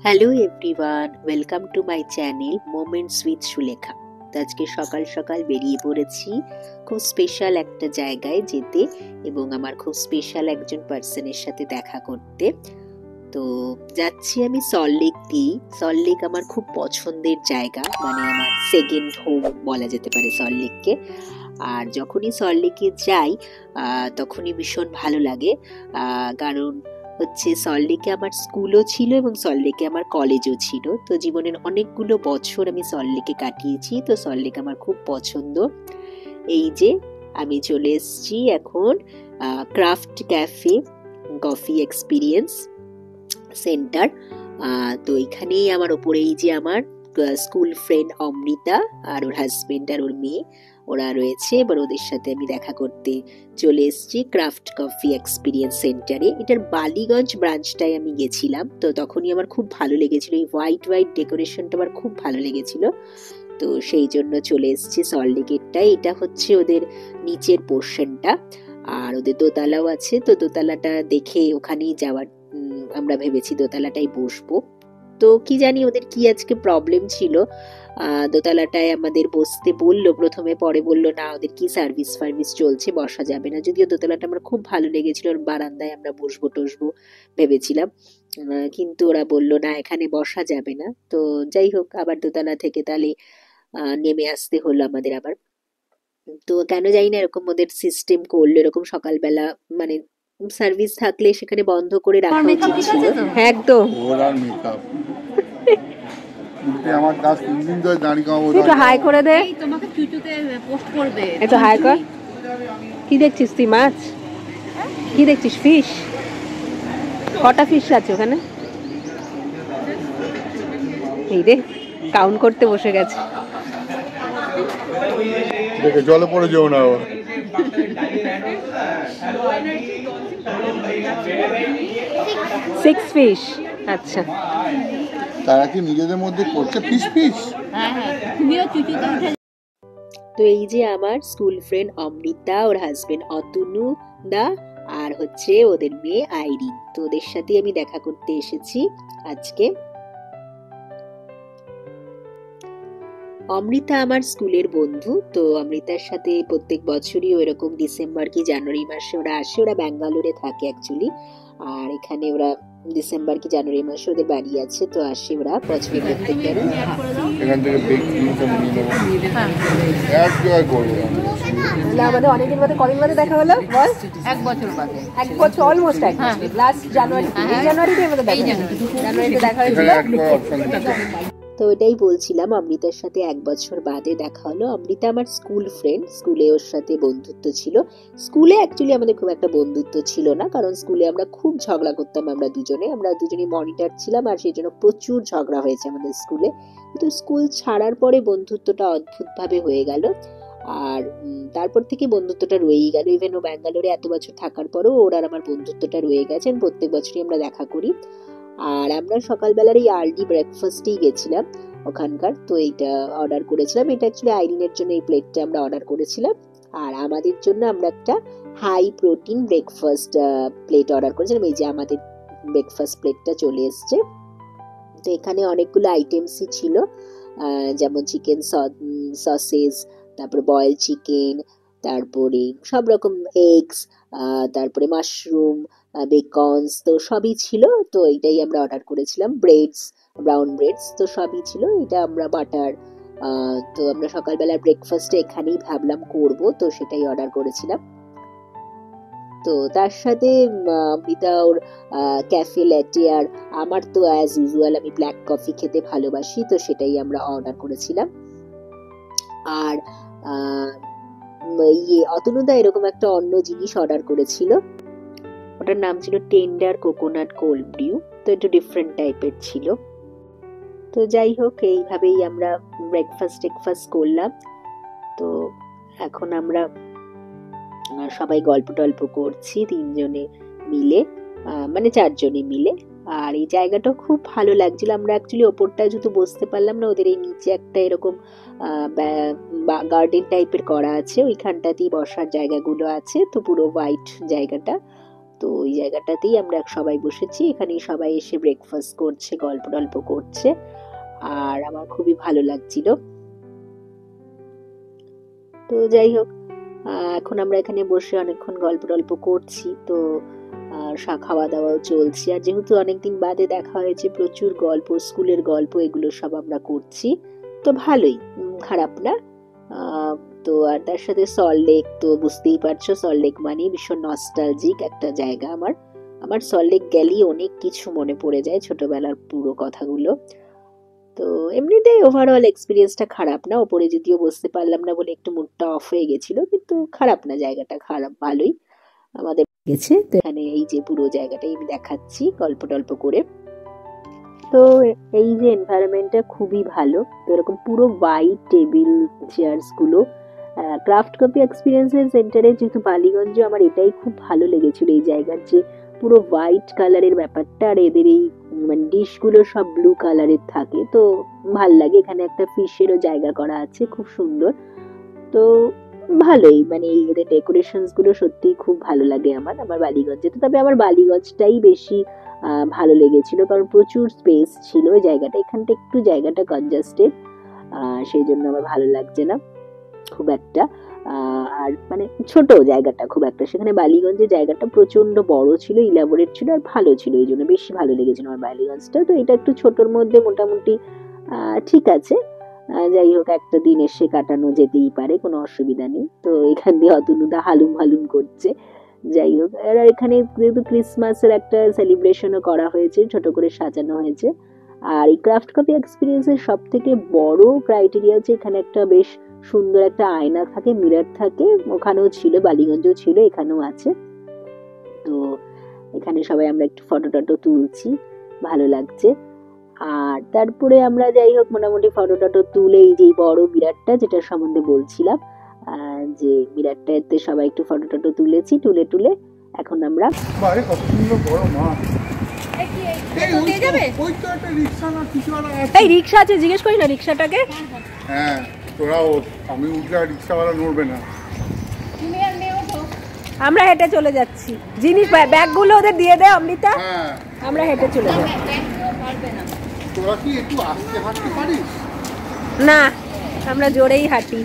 Hello everyone, welcome to my channel moments with Sulekha. তো আজকে সকাল সকাল বেরিয়ে পড়েছি খুব স্পেশাল একটা জায়গায় যেতে এবং আমার খুব স্পেশাল একজন পার্সনের সাথে দেখা করতে। তো যাচ্ছি আমি সল্টলেক দিয়ে। সল্টলেক আমার খুব পছন্দের জায়গা, মানে আমার সেকেন্ড হোম বলা যেতে পারে সল্টলেককে। আর যখনই সল্টলেকে যাই তখনই ভীষণ ভালো লাগে, কারণ হচ্ছে সল্টলেকে আমার স্কুলও ছিল এবং সল্টলেকে আমার কলেজও ছিল। তো জীবনের অনেকগুলো বছর আমি সল্টলেকে কাটিয়েছি, তো সল্টলেক আমার খুব পছন্দ। এই যে আমি চলে এসেছি এখন craft cafe coffee experience centre. তো এখানেই আমার ওপরে এই যে আমার স্কুল ফ্রেন্ড অমৃতা আর ওর হাজবেন্ড আর ওর মেয়ে ওরা রয়েছে। এবার ওদের সাথে আমি দেখা করতে চলে এসেছি ক্রাফট কফি এক্সপিরিয়েন্স সেন্টারে। এটার বালিগঞ্জ ব্রাঞ্চটায় আমি গেছিলাম, তো তখনই আমার খুব ভালো লেগেছিল, এই হোয়াইট হোয়াইট ডেকোরেশনটা আমার খুব ভালো লেগেছিল। তো সেই জন্য চলে এসেছি সল্টলেকেরটায়। এটা হচ্ছে ওদের নিচের পোর্শনটা, আর ওদের দোতলাও আছে। তো দোতলাটা দেখে ওখানেই যাওয়ার আমরা ভেবেছি দোতলাটাই বসবো। তো কি জানি ওদের কি আজকে প্রবলেম ছিল, দোতলাটায় আমাদের বসতে বললো প্রথমে, পরে বললো না ওদের কি সার্ভিস চলছে, বসা যাবে না। যদিও দোতলাটা আমার খুব ভালো লেগেছিল, ওর বারান্দায় আমরা বসবো ভেবেছিলাম, কিন্তু ওরা বললো না এখানে বসা যাবে না। তো যাই হোক, আবার দোতলা থেকে তাহলে নেমে আসতে হলো আমাদের আবার। তো কেন জানি না এরকম ওদের সিস্টেম করলো, এরকম সকালবেলা মানে সার্ভিস থাকলে সেখানে বন্ধ করে রাখা উচিত ছিল। একদম আমার কাজ 3 দিন ধরে দাঁড়ি কামাবো। একটু হাই করে দে, তোমাকে চুচুতে পোস্ট করবে। একটু হাই কর। কি দেখছিস তুই? মাছ? কি দেখছিস? ফিশ? কটা ফিশ আছে ওখানে? এই রে, কাউন্ট করতে বসে গেছে। দেখে জলে পড়ে যেও না। 6 ফিশ। আচ্ছা, তারা কি নিজেদের মধ্যে করছে ফিশ? হ্যাঁ, তুমিও চুচুতে উঠে। তো এই যে আমার স্কুল ফ্রেন্ড অমৃতা, ওর হাজবেন্ড অতনু দা, আর হচ্ছে ওদের মেয়ে আইরিন। তো ওদের সাথে আমি দেখা করতে এসেছি আজকে। অমৃতা আমার স্কুলের বন্ধু। তো অমৃতার সাথে প্রত্যেক বছরই এরকম ডিসেম্বর কি জানুয়ারি মাসে ওরা আসে। ওরা ব্যাঙ্গালোরে থাকে অ্যাকচুয়ালি, আর এখানে ওরা ডিসেম্বর কি জানুয়ারি মাসে ওদের বাড়ি আছে, তো আসে ওরা বছরে প্রত্যেকবারই। এখান থেকে বেগ নিয়ে নেবো, এক জায়গায় করবো। আমাদের অনেকদিন বাদে, কদিন বাদে দেখা হলো বল? 1 বছর বাদে। 1 বছর, অলমোস্ট 1 বছর। লাস্ট জানুয়ারি, এই জানুয়ারিতে আমাদের দেখা হয়েছিল। জানুয়ারিতে দেখা হয়েছিল। তো এটাই বলছিলাম, অমৃতার সাথে 1 বছর বাদে দেখা হলো। অমৃতা আমার স্কুল ফ্রেন্ড, স্কুলে ওর সাথে বন্ধুত্ব ছিল। স্কুলে অ্যাকচুয়ালি আমাদের খুব একটা বন্ধুত্ব ছিল না, কারণ স্কুলে আমরা খুব ঝগড়া করতাম। আমরা দুজনে মনিটর ছিলাম, আর সেই জন্য প্রচুর ঝগড়া হয়েছে আমাদের স্কুলে। কিন্তু স্কুল ছাড়ার পরে বন্ধুত্বটা অদ্ভুতভাবে হয়ে গেল, আর তারপর থেকে বন্ধুত্বটা রয়েই গেল। ইভেন ও ব্যাঙ্গালোরে এত বছর থাকার পরেও ওর আর আমার বন্ধুত্বটা রয়ে গেছে। প্রত্যেক বছরই আমরা দেখা করি। আর আমরা সকালবেলার এই আর্লি ব্রেকফাস্টেই গেছিলাম ওখানকার। তো এইটা অর্ডার করেছিলাম, এটা অ্যাকচুয়ালি আইরিনের জন্য এই প্লেটটা আমরা অর্ডার করেছিলাম, আর আমাদের জন্য আমরা একটা high protein breakfast plate order করেছিলাম। এই যে আমাদের ব্রেকফাস্ট প্লেটটা চলে এসছে। তো এখানে অনেকগুলো আইটেমসই ছিল, যেমন চিকেন সসেজ, তারপরে বয়েল চিকেন, তারপরে সব রকম এগস, তারপরে মাশরুম, বেকনস, তো সবই ছিল। তো এইটাই আমরা অর্ডার করেছিলাম। ব্রেডস, ব্রাউন ব্রেডস, তো সবই ছিল। এটা আমরা বাটার, তো আমরা সকালবেলার ব্রেকফাস্টে এখানেই ভাবলাম করব, তো সেটাই অর্ডার করেছিলাম। তো তার সাথে অমৃতা ওর ক্যাফে ল্যাটে, আর আমার তো অ্যাজ ইউজুয়াল আমি ব্ল্যাক কফি খেতে ভালোবাসি, তো সেটাই আমরা অর্ডার করেছিলাম। আর অতনুদা এরকম একটা অন্য জিনিস অর্ডার করেছিল, ওটার নাম ছিল টেন্ডার কোকোনাট কোল্ড ব্রিউ। তো একটু ডিফারেন্ট টাইপের ছিল। তো যাই হোক, এইভাবেই আমরা ব্রেকফাস্ট করলাম। তো এখন আমরা সবাই গল্প টল্প করছি 3 জনে মিলে, মানে 4 জনে মিলে। আর এই জায়গাটা খুব ভালো লাগছিল। আমরা অ্যাকচুয়ালি ওপরটায় যেহেতু বসতে পারলাম না, ওদের এই নিচে একটা এরকম গার্ডেন টাইপের করা আছে, ওইখানটাতেই বসার জায়গাগুলো আছে। তো পুরো হোয়াইট জায়গাটা, তো ওই জায়গাটাতেই আমরা সবাই বসেছি, এখানেই সবাই এসে ব্রেকফাস্ট করছে, গল্প টল্প করছে, আর আমার খুবই ভালো লাগছিল। তো যাই হোক, এখন আমরা এখানে বসে অনেকক্ষণ গল্প টল্প করছি, তো খাওয়া দাওয়াও চলছে। আর যেহেতু অনেকদিন বাদে দেখা হয়েছে, প্রচুর গল্প, স্কুলের গল্প, এগুলো সব আমরা করছি, তো ভালোই, খারাপ না। তো আর তার সাথে সল্টলেক, তো বুঝতেই পারছো সল্টলেক মানে ভীষণ নস্টালজিক একটা জায়গা। আমার সল্টলেক গেলেই অনেক কিছু মনে পড়ে যায়, ছোটবেলার পুরো কথাগুলো। তো এমনিতেই ওভারঅল এক্সপিরিয়েন্সটা খারাপ না, ওপরে যদিও বসতে পারলাম না বলে একটু মুডটা অফ হয়ে গেছিল, কিন্তু খারাপ না, জায়গাটা খারাপ, ভালোই আমাদের গেছে। তো এখানে এই যে পুরো জায়গাটাই আমি দেখাচ্ছি গল্প টল্প করে। তো এই যে এনভায়রনমেন্টটা খুবই ভালো। তো এরকম পুরো হোয়াইট টেবিল চেয়ার্স গুলো, ক্রাফট কপি এক্সপিরিয়েন্সের সেন্টারে যেহেতু বালিগঞ্জ, আমার এটাই খুব ভালো লেগেছিল এই জায়গার, যে পুরো হোয়াইট কালারের ব্যাপারটা, আর এদের এই মানে ডিশগুলো সব ব্লু কালারের থাকে, তো ভাল লাগে। এখানে একটা ফিশেরও জায়গা করা আছে, খুব সুন্দর। তো ভালোই, মানে এদের ডেকোরেশনস গুলো সত্যিই খুব ভালো লাগে আমার বালিগঞ্জে। তো তবে আমার বালিগঞ্জটাই বেশি ভালো লেগেছিল, কারণ প্রচুর স্পেস ছিল ওই জায়গাটা। এখানটা একটু জায়গাটা কনজাস্টেড, সেই জন্য আমার ভালো লাগছে না খুব একটা। আর মানে ছোট জায়গাটা খুব একটা, সেখানে বালিগঞ্জের জায়গাটা প্রচন্ড বড় ছিল, ইলাবোরেট ছিল, আর ভালো ছিল, এই জন্য বেশি ভালো লেগেছিল আমার বালিগঞ্জটা। তো এটা একটু ছোটর মধ্যে মোটামুটি ঠিক আছে। যাই হোক, একটা দিন এসে কাটানো যেতেই পারে, কোনো অসুবিধা নেই। তো এখান দিয়ে অতনুদা হালুম হালুম করছে। যাই হোক, আর এখানে যেহেতু ক্রিসমাসের একটা সেলিব্রেশনও করা হয়েছে, ছোট করে সাজানো হয়েছে। আর এই ক্রাফট কপি এক্সপিরিয়েন্সের সব থেকে বড় ক্রাইটেরিয়া হচ্ছে এখানে একটা বেশ সুন্দর একটা আয়না থাকে, মিরর থাকে, ওখানেও ছিল, বালিগঞ্জেও ছিল, এখানেও আছে। তো এখানে সবাই আমরা একটু ফটো টটো তুলছি, ভালো লাগছে। আর তারপরে আমরা যাই হোক মোটামুটি ফটো টটো তুলে, এই যে বড় মিররটা যেটার সম্বন্ধে বলছিলাম, যে মিররটাতে সবাই একটু ফটো টটো তুলেছি, তুলে এখন আমরা বাইরে কত সুন্দর বড় মাঠ। এই রিক্সা আছে, জিজ্ঞেস করি না রিক্সাটাকে। হ্যাঁ, তোরাও, আমি উঠলে আর রিক্সাওয়ালা নড়বে না। আমরা হেঁটে চলে যাচ্ছি, জিনিস ব্যাগগুলো ওদের দিয়ে দেয় অমৃতা, হ্যাঁ, আমরা হেঁটে চলে যাই। তোরা কি একটু আস্তে হাঁটতে পারিস? না, আমরা জোরেই হাঁটি।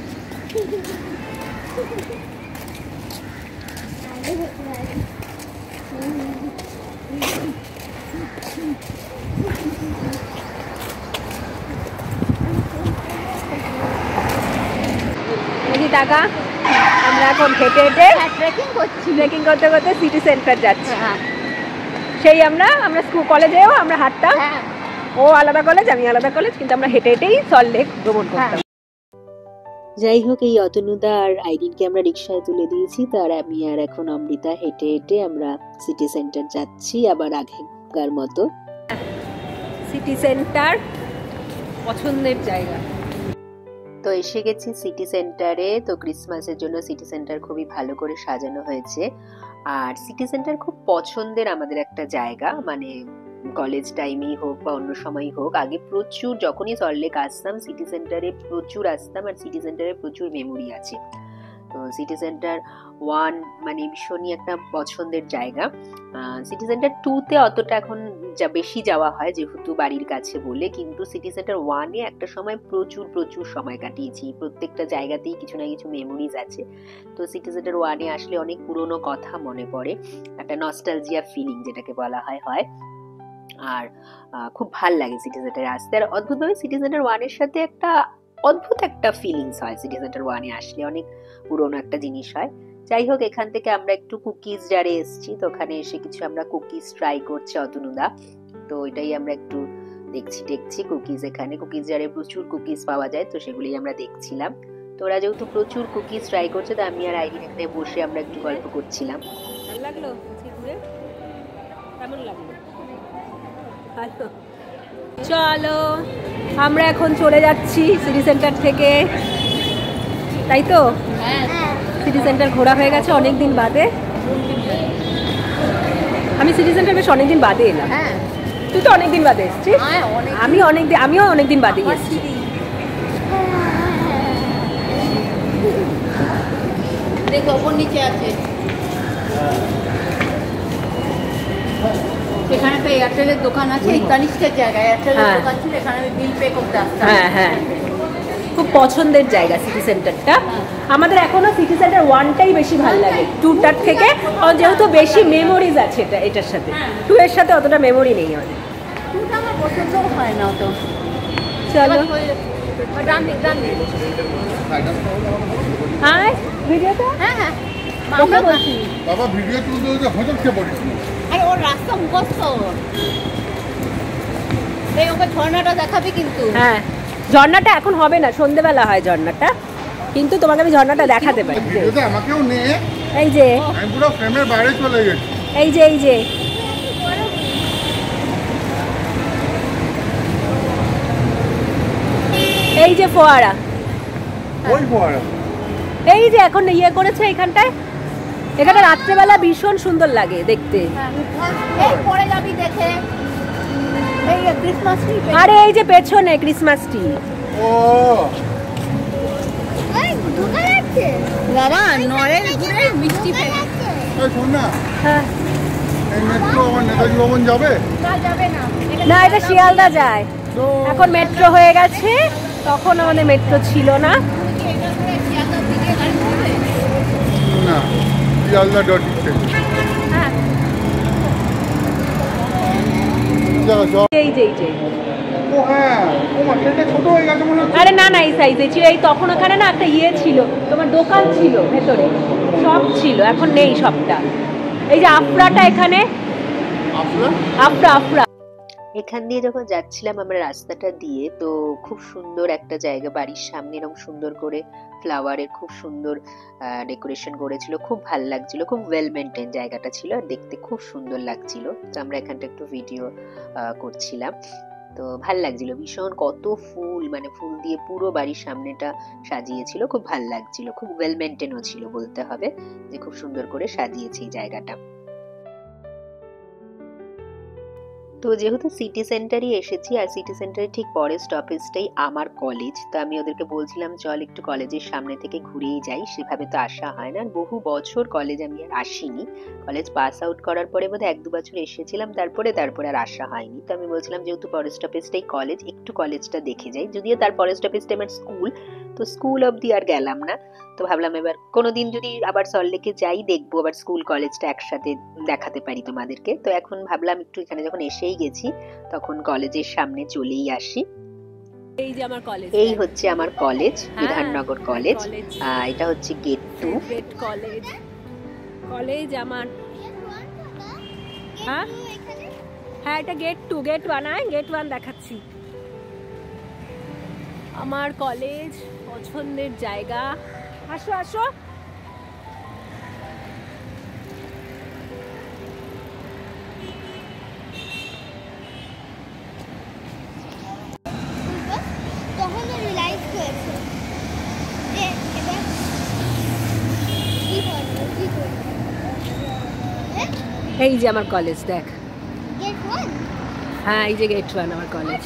টাকা আমরা এখন হেঁটে হেঁটে ট্রেকিং করতে করতে সিটি সেন্টার যাচ্ছি। সেই আমরা স্কুল কলেজেও আমরা হাঁটতাম, ও আলাদা কলেজ আমি আলাদা কলেজ, কিন্তু আমরা হেঁটে হেঁটেই সল্টলেক ভ্রমণ করতাম। যাই হোক, এই অতনুদা আর আইরিনকে আমরা রিক্সায় তুলে দিয়েছি, তার আমি আর এখন অমৃতা হেঁটে হেঁটে আমরা সিটি সেন্টার যাচ্ছি, আবার আগেকার মতো। সিটি সেন্টার পছন্দের জায়গা। তো এসে গেছি সিটি সেন্টারে। তো ক্রিসমাসের জন্য সিটি সেন্টার খুবই ভালো করে সাজানো হয়েছে। আর সিটি সেন্টার খুব পছন্দের আমাদের একটা জায়গা, মানে কলেজ টাইমেই হোক বা অন্য সময়ই হোক। আগে প্রচুর, যখনই সল্টলেক আসতাম সিটি সেন্টারে প্রচুর আসতাম, আর সিটি সেন্টারে প্রচুর মেমোরি আছে। তো সিটি সেন্টার 1 মানে ভীষণই একটা পছন্দের জায়গা। সিটি সেন্টার 2তে অতটা এখন বেশি যাওয়া হয় যেহেতু বাড়ির কাছে বলে, কিন্তু সিটি সেন্টার 1-এ একটা সময় প্রচুর সময় কাটিয়েছি। প্রত্যেকটা জায়গাতেই কিছু না কিছু মেমোরিজ আছে। তো সিটি সেন্টার 1-এ আসলে অনেক পুরনো কথা মনে পড়ে, একটা নস্টালজিয়া ফিলিং যেটাকে বলা হয়। আর খুব ভাল লাগে সিটি সেন্টারে আসতে। আর অদ্ভুতভাবে সিটি সেন্টার 1-এর সাথে একটা অদ্ভুত একটা ফিলিংস হয় সিটি সেন্টার 1-এ আসলে, অনেক পুরনো একটা জিনিস হয়। যাই হোক, এখান থেকে আমরা একটু কুকিজ জারে এসেছি, তো ওখানে এসে কিছু আমরা কুকিজ ট্রাই করছি অতনুদা। তো এটাই আমরা একটু দেখছি কুকিজ। এখানে কুকিজ জারে প্রচুর কুকিজ পাওয়া যায়, তো সেগুলোই আমরা দেখছিলাম। তো ওরা যেহেতু প্রচুর কুকিজ ট্রাই করছে, তো আমি আর আইরিন এখানে বসে আমরা একটু গল্প করছিলাম। ভালো লাগলো ঘুরে? কেমন লাগলো? ভালো। চলো আমরা এখন চলে যাচ্ছি সিটি সেন্টার থেকে, তাই তো? সিটি সেন্টার ঘোরা হয়ে গেছে অনেকদিন বাদে। আমি সিটি সেন্টার বেশ অনেকদিন বাদে এলাম। তুই তো অনেকদিন বাদে এসেছিস। আমিও অনেকদিন বাদে এসেছি। দেখো ওপর নিচে আছে। এখানে একটা এয়ারটেলের দোকান আছে, এই তানিষ্কের জায়গায় এয়ারটেলের হ্যাঁ। দোকান ছিল, এখানে আমি বিল পে করতে আসতাম। হ্যাঁ হ্যাঁ, খুব পছন্দের জায়গা সিটি সেন্টারটা। আমাদের এখনো সিটি সেন্টার 1টাই বেশি ভালো লাগে 2টার থেকে, কারণ যেহেতু বেশি মেমোরিজ আছে এটার সাথে, 2 এর সাথে অতটা মেমোরি নেই আমাদের। দুটো আমার পছন্দও হয় না অত। চলো ডান দিক, ডান দিক। হাই ভিডিওটা হ্যাঁ হ্যাঁ, ওকে বলছি। বাবা ভিডিও তুলতে তুলতে হজম খেয়ে পড়িস। আরে ওর রাস্তা মুখস্থ। এই ওকে ঝর্ণাটা দেখাবি কিন্তু। হ্যাঁ, ঝর্ণাটা এখন হবে না, সন্ধেবেলা হয় ঝর্ণাটা, কিন্তু তোমাকে আমি ঝর্ণাটা দেখাতে পারি। ভিডিওতে আমাকেও নে, এই যে আমি পুরো ফ্রেমের বাইরে চলে গেছি। এই যে এই যে এই যে ফোয়ারা, ওই ফোয়ারা এই যে এখন ইয়ে করেছে এখানটায়, এখানে রাত্রেবেলা ভীষণ সুন্দর লাগে দেখতে। এই পরে যাবি দেখে। এই ক্রিসমাস ট্রি। আরে এই যে পেছনে ক্রিসমাস ট্রি। ও বাবা নরেল ঘুরে মিষ্টি পেয়ে এই শোন না, হ্যাঁ, এই মেট্রো আমার নেতাজি ভবন যাবে? যাবে না। না এটা শিয়ালদা যায়, এখন মেট্রো হয়ে গেছে, তখন আমাদের মেট্রো ছিল না। না, শিয়ালদা ডট হ্যাঁ, এই যে এই যে ও হ্যাঁ, ও মা ট্রেনটা ছোট হয়ে গেছে মনে হচ্ছে। আরে না না, এই সাইজে ছিল। এই তখন ওখানে না একটা ইয়ে ছিল, তোমার দোকান ছিল ভেতরে, সব ছিল, এখন নেই সবটা। এই যে আফরাটা এখানে, আসলে আফরা আফরা। এখান দিয়ে যখন যাচ্ছিলাম আমরা রাস্তাটা দিয়ে, তো খুব সুন্দর একটা জায়গা, বাড়ির সামনে এরকম সুন্দর করে ফ্লাওয়ারের খুব সুন্দর ডেকোরেশন করেছিল, খুব ভালো লাগছিল, খুব ওয়েল মেনটেন জায়গাটা ছিল, আর দেখতে খুব সুন্দর লাগছিল। তো আমরা এখানটা একটু ভিডিও করছিলাম, তো ভাল লাগছিল ভীষণ, কত ফুল, মানে ফুল দিয়ে পুরো বাড়ির সামনেটা সাজিয়েছিল, খুব ভাল লাগছিল, খুব ওয়েল মেনটেনও ছিল বলতে হবে, যে খুব সুন্দর করে সাজিয়েছে এই জায়গাটা। তো যেহেতু সিটি সেন্টারই এসেছি, আর সিটি সেন্টারের ঠিক পরের স্টপেজটাই আমার কলেজ, তো আমি ওদেরকে বলছিলাম চল একটু কলেজের সামনে থেকে ঘুরেই যাই, সেভাবে তো আসা হয় না, বহু বছর কলেজ আমি আর আসিনি, কলেজ পাস আউট করার পরে বোধহয় 1-2 বছর এসেছিলাম, তারপরে আর আসা হয়নি। তো আমি বলছিলাম যেহেতু পরের স্টপেজটাই কলেজ, একটু কলেজটা দেখে যাই, যদিও তার পরের স্টপেজটা আমার স্কুল, তো স্কুল অবধি আর গেলাম না। তো ভাবলাম এবার কোনোদিন যদি আবার সল্টলেকে যাই, দেখবো আবার স্কুল কলেজটা একসাথে দেখাতে পারি তোমাদেরকে। তো এখন ভাবলাম একটু এখানে যখন এসেই গেছি, তখন কলেজের সামনে চলেই আসি। এই যে আমার কলেজ, এই হচ্ছে আমার কলেজ, বিধাননগর কলেজ। এটা হচ্ছে গেট 2। কলেজ, কলেজ আমার, হ্যাঁ হ্যাঁ এটা গেট 2, গেট 1, গেট 1 দেখাচ্ছি। আমার কলেজ, পছন্দের জায়গা, আসো আসো। তখন রিলাইজ করেছে যে এবার কি করবো, কি করবো। এই যে আমার কলেজ দেখ, গেট 1 হ্যাঁ এই যে গেট 1 আমার কলেজ।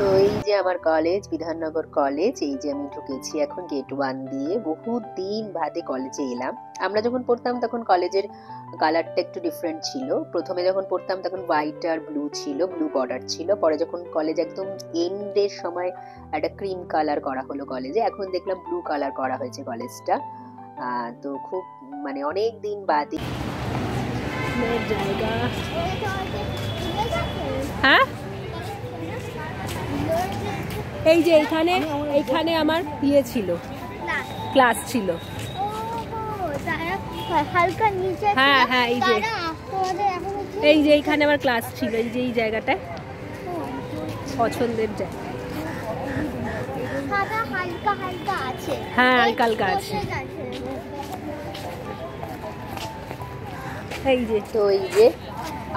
তো এই যে আমার কলেজ, বিধাননগর কলেজ, এই যে আমি ঢুকেছি এখন গেট 1 দিয়ে, বহুত দিন বাদে কলেজে এলাম। আমরা যখন পড়তাম তখন কলেজের কালারটা একটু ডিফারেন্ট ছিল, প্রথমে যখন পড়তাম তখন হোয়াইট আর ব্লু ছিল, ব্লু বর্ডার ছিল, পরে যখন কলেজ একদম এন্ডের সময় একটা ক্রিম কালার করা হলো কলেজে, এখন দেখলাম ব্লু কালার করা হয়েছে কলেজটা। তো খুব মানে অনেক দিন বাদে জায়গা, হ্যাঁ এই যে এইখানে, এইখানে আমার ইয়ে ছিল, ক্লাস ছিল। হালকা নিচে, হ্যাঁ হ্যাঁ এই যে তোমাদের এখন এই যে এইখানে আমার ক্লাস ছিল, এই যে এই জায়গাটায়, পছন্দের জায়গা। সাদা হালকা হালকা আছে, হ্যাঁ হালকা হালকা আছে। এই যে তো এই যে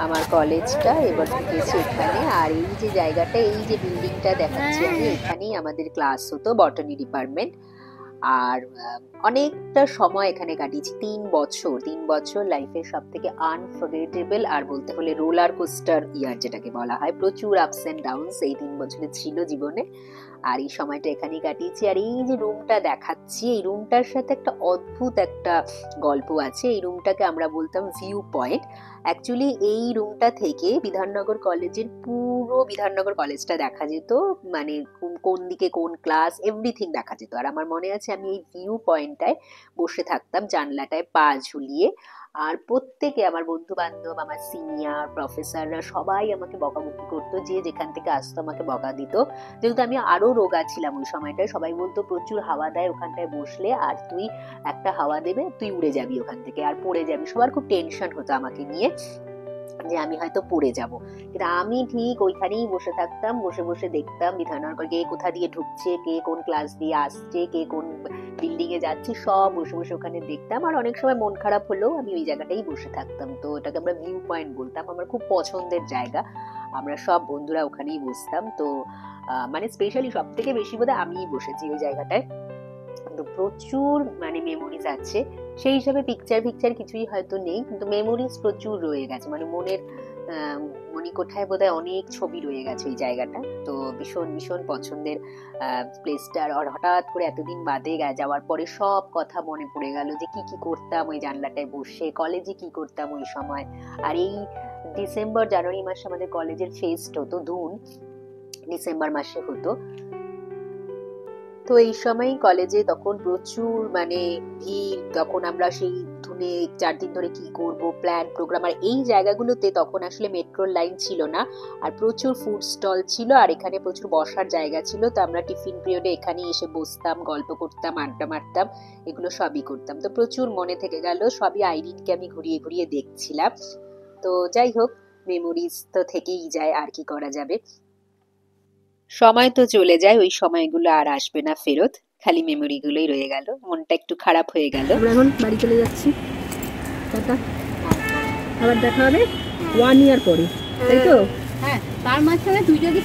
আমার কলেজটা, এবার ঢুকেছি এখানে, আর এই যে জায়গাটা, এই যে বিল্ডিংটা দেখাচ্ছি আমি, এখানেই আমাদের ক্লাস হতো, বটানি ডিপার্টমেন্ট। আর অনেকটা সময় এখানে কাটিয়েছি, 3 বছর লাইফের সব থেকে আনফরগেটেবল আর বলতে হলে রোলার কোস্টার ইয়ার যেটাকে বলা হয়, প্রচুর আপস অ্যান্ড ডাউনস এই 3 বছরে ছিল জীবনে। আর এই সময়টা এখানেই কাটিয়েছি। আর এই যে রুমটা দেখাচ্ছি, এই রুমটার সাথে একটা অদ্ভুত একটা গল্প আছে। এই রুমটাকে আমরা বলতাম ভিউ পয়েন্ট। অ্যাকচুয়ালি এই রুমটা থেকে বিধাননগর কলেজের পুরো বিধাননগর কলেজটা দেখা যেত, মানে কোন দিকে কোন ক্লাস এভরিথিং দেখা যেত। আর আমার মনে আছে আমি এই ভিউ পয়েন্টটায় বসে থাকতাম জানলাটায় পা ঝুলিয়ে, আর প্রত্যেকে আমার বন্ধু বান্ধব, আমার সিনিয়র প্রফেসররা সবাই আমাকে বকাবকি করতো, যে যেখান থেকে আসতো আমাকে বকা দিত। যেহেতু আমি আরো রোগা ছিলাম ওই সময়টায়, সবাই বলতো প্রচুর হাওয়া দেয় ওখানটায় বসলে, আর তুই একটা হাওয়া দেবে তুই উড়ে যাবি ওখান থেকে আর পড়ে যাবি। সবার খুব টেনশন হতো আমাকে নিয়ে যে আমি হয়তো পড়ে যাব, কিন্তু আমি ঠিক ওইখানেই বসে থাকতাম, বসে বসে দেখতাম বিধাননগর কে কোথা দিয়ে ঢুকছে, কে কোন ক্লাস দিয়ে আসছে, কে কোন বিল্ডিং এ যাচ্ছে, সব বসে বসে ওখানে দেখতাম। আর অনেক সময় মন খারাপ হলেও আমি ওই জায়গাটাই বসে থাকতাম। তো এটাকে আমরা ভিউ পয়েন্ট বলতাম, আমার খুব পছন্দের জায়গা। আমরা সব বন্ধুরা ওখানেই বসতাম। তো মানে স্পেশালি সব থেকে বেশি বোধহয় আমিই বসেছি ওই জায়গাটায়। তো প্রচুর মানে মেমোরিজ আছে, সেই হিসাবে পিকচার কিছুই হয়তো নেই, কিন্তু মেমোরিজ প্রচুর রয়ে গেছে, মানে মনের মণিকোঠায় বোধহয় অনেক ছবি রয়ে গেছে ওই জায়গাটা। তো ভীষণ ভীষণ পছন্দের প্লেসটা। আর হঠাৎ করে এতদিন বাদে যাওয়ার পরে সব কথা মনে পড়ে গেল, যে কি কি করতাম ওই জানলাটায় বসে, কলেজে কি করতাম ওই সময়। আর এই ডিসেম্বর জানুয়ারি মাসে আমাদের কলেজের ফেস্ট হতো, ধুন ডিসেম্বর মাসে হতো। তো এই সময় কলেজে তখন প্রচুর মানে ভিড়, তখন আমরা সেই ধুনে 4 দিন ধরে কি করব প্ল্যান প্রোগ্রাম। আর এই জায়গাগুলোতে তখন আসলে মেট্রোর লাইন ছিল না, আর প্রচুর ফুড স্টল ছিল, আর এখানে প্রচুর বসার জায়গা ছিল। তো আমরা টিফিন পিরিয়ডে এখানে এসে বসতাম, গল্প করতাম, আড্ডা মারতাম, এগুলো সবই করতাম। তো প্রচুর মনে থেকে গেল, সবই আইরিনকে আমি ঘুরিয়ে ঘুরিয়ে দেখছিলাম। তো যাই হোক, মেমোরিজ তো থেকেই যায়, আর কি করা যাবে। সময় তো চলে যায়, ওই সময়গুলো আর আসবে না ফেরত, খালি মেমোরি গুলোই রয়ে গেল। মনটা একটু খারাপ হয়ে গেল। আমরা এখন বাড়ি চলে যাচ্ছি, টাটা, আবার দেখা হবে 1 ইয়ার পরে, তাই তো? হ্যাঁ, তার মাঝখানে তুই যদি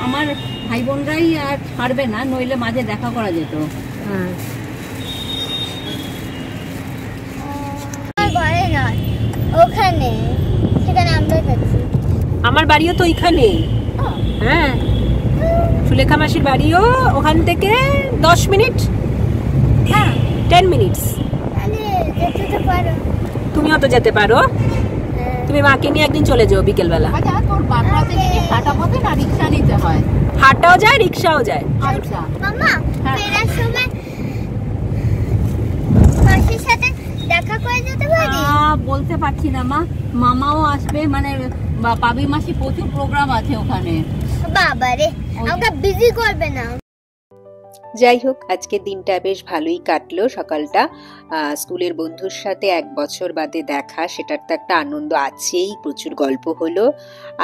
আমার ভাই বোনরাই আর ছাড়বে না, নইলে মাঝে দেখা করা যেত। হ্যাঁ, ঘরে নয়, ওখানে, সেখানে আমরা যাচ্ছি। আমার বাড়িও তো ওইখানে। হ্যাঁ, সুলেখা মাসির বাড়িও ওখান থেকে 10 মিনিট, হ্যাঁ 10 মিনিটস। আরে যেতে তো পারো। তুমিও তো যেতে পারো, তুমি মাকে নিয়ে একদিন চলে যাও বিকেলবেলা। আচ্ছা, তোর বাড়িতে কি হাঁটা পথে না রিক্সা নিতে হয়? হাঁটাও যায়, রিক্সাও যায়। আচ্ছা মামা, হ্যাঁ। ফেরার সময় মাসির সাথে দেখা করে যেতে পারি? বলতে পারছি না মা, মামাও আসবে, মানে পাবি মাসি প্রচুর প্রোগ্রাম আছে ওখানে। বাবারে, আমাকে বিজি করবে না। যাই হোক, আজকের দিনটা বেশ ভালোই কাটলো। সকালটা স্কুলের বন্ধুর সাথে 1 বছর বাদে দেখা, সেটার তো একটা আনন্দ আছেই, প্রচুর গল্প হলো।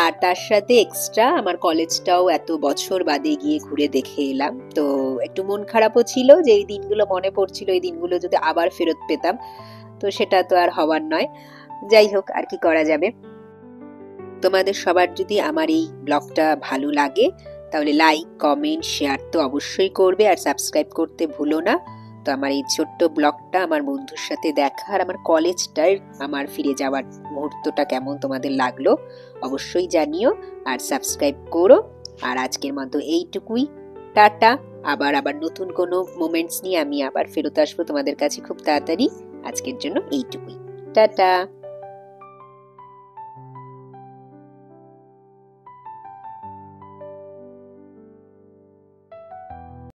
আর তার সাথে এক্সট্রা আমার কলেজটাও এত বছর বাদে গিয়ে ঘুরে দেখে এলাম। তো একটু মন খারাপও ছিল, যে এই দিনগুলো মনে পড়ছিল, এই দিনগুলো যদি আবার ফেরত পেতাম, তো সেটা তো আর হওয়ার নয়। যাই হোক, আর কি করা যাবে। তোমাদের সবার যদি আমার এই ব্লগটা ভালো লাগে, তাহলে লাইক, কমেন্ট, শেয়ার তো অবশ্যই করবে, আর সাবস্ক্রাইব করতে ভুলো না। তো আমার এই ছোট্ট ব্লগটা, আমার বন্ধুর সাথে দেখা আর আমার কলেজটার আমার ফিরে যাওয়ার মুহূর্তটা কেমন তোমাদের লাগলো অবশ্যই জানিও, আর সাবস্ক্রাইব করো। আর আজকের মতো এইটুকুই, টাটা। আবার নতুন কোনো মোমেন্টস নিয়ে আমি আবার ফেরত আসবো তোমাদের কাছে খুব তাড়াতাড়ি। আজকের জন্য এইটুকুই, টাটা।